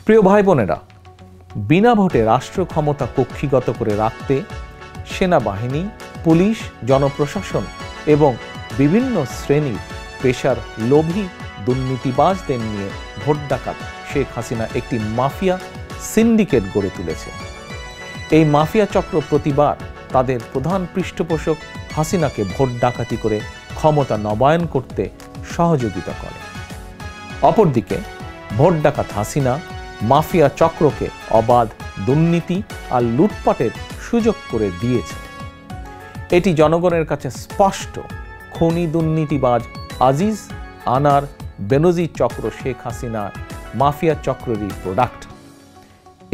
প্রিয় ভাই বোনেরা, বিনা ভোটে রাষ্ট্র ক্ষমতা কক্ষিগত করে রাখতে সেনাবাহিনী, পুলিশ, জনপ্রশাসন এবং বিভিন্ন শ্রেণীর পেশার লোভী দুর্নীতিবাজদের নিয়ে ভোট ডাকাত শেখ হাসিনা একটি মাফিয়া সিন্ডিকেট গড়ে তুলেছে। এই মাফিয়া চক্র প্রতিবার তাদের প্রধান পৃষ্ঠপোষক হাসিনাকে ভোট ডাকাতি করে ক্ষমতা নবায়ন করতে সহযোগিতা করে। অপরদিকে ভোট ডাকাত হাসিনা মাফিয়া চক্রকে অবাধ দুর্নীতি আর লুটপাটের সুযোগ করে দিয়েছে। এটি জনগণের কাছে স্পষ্ট। খনি দুর্নীতিবাজ আজিজ, আনার, বেনজির চক্র শেখ হাসিনা মাফিয়া চক্রেরই প্রোডাক্ট।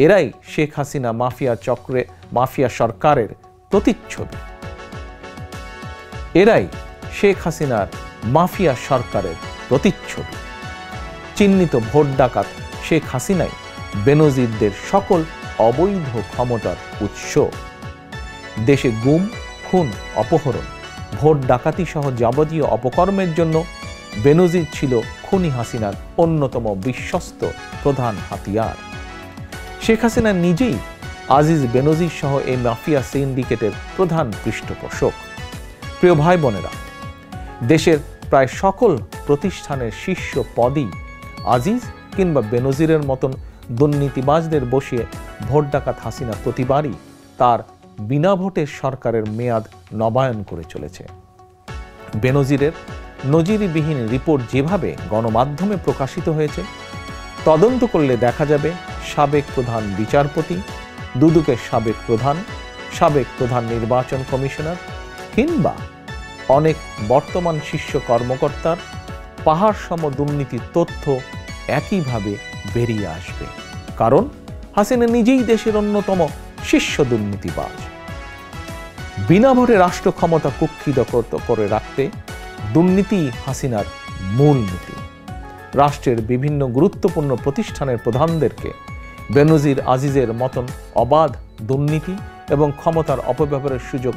এরাই শেখ হাসিনা মাফিয়া সরকারের প্রতিচ্ছবি। এরাই শেখ হাসিনার মাফিয়া সরকারের প্রতিচ্ছবি। চিহ্নিত ভোট ডাকাত শেখ হাসিনাই বেনজিরদের সকল অবৈধ ক্ষমতার উৎস। দেশে গুম, খুন, অপহরণ, ভোট ডাকাতি সহ যাবতীয় অপকর্মের জন্য বেনজির ছিল খুনি হাসিনার অন্যতম বিশ্বস্ত প্রধান হাতিয়ার। শেখ হাসিনা নিজেই আজিজ, বেনজির সহ এই মাফিয়া সিন্ডিকেটের প্রধান পৃষ্ঠপোষক। প্রিয় ভাই বোনেরা, দেশের প্রায় সকল প্রতিষ্ঠানের শীর্ষ পদই আজিজ কিংবা বেনজিরের মতন দুর্নীতিবাজদের বসিয়ে ভোট ডাকাত হাসিনা প্রতিবারই তার বিনা ভোটের সরকারের মেয়াদ নবায়ন করে চলেছে। বেনজিরের নজিরবিহীন রিপোর্ট যেভাবে গণমাধ্যমে প্রকাশিত হয়েছে, তদন্ত করলে দেখা যাবে সাবেক প্রধান বিচারপতি, দুদকের সাবেক প্রধান নির্বাচন কমিশনার কিংবা অনেক বর্তমান শীর্ষ কর্মকর্তার পাহাড় সম দুর্নীতির তথ্য একইভাবে বেরিয়ে আসবে। কারণ হাসিনা নিজেই দেশের অন্যতম শীর্ষ দুর্নীতিবাজ। বিনা ভোটে রাষ্ট্র ক্ষমতা কুক্ষিগত করে রাখতে দুর্নীতি হাসিনার মূল নীতি। রাষ্ট্রের বিভিন্ন গুরুত্বপূর্ণ প্রতিষ্ঠানের প্রধানদেরকে বেনজির, আজিজের মতন অবাধ দুর্নীতি এবং ক্ষমতার অপব্যবহারের সুযোগ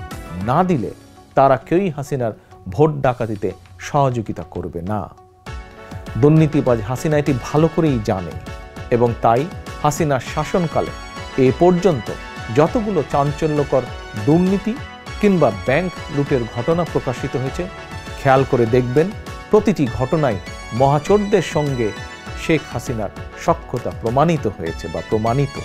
না দিলে তারা কেউই হাসিনার ভোট ডাকাতিতে সহযোগিতা করবে না। দুর্নীতিবাজ হাসিনা এটি ভালো করেই জানে এবং তাই হাসিনার শাসনকালে এ পর্যন্ত যতগুলো চাঞ্চল্যকর দুর্নীতি কিংবা ব্যাংক লুটের ঘটনা প্রকাশিত হয়েছে, খেয়াল করে দেখবেন প্রতিটি ঘটনায় মহাচোরদের সঙ্গে শেখ হাসিনার সখ্যতা প্রমাণিত হয়েছে বা প্রমাণিত।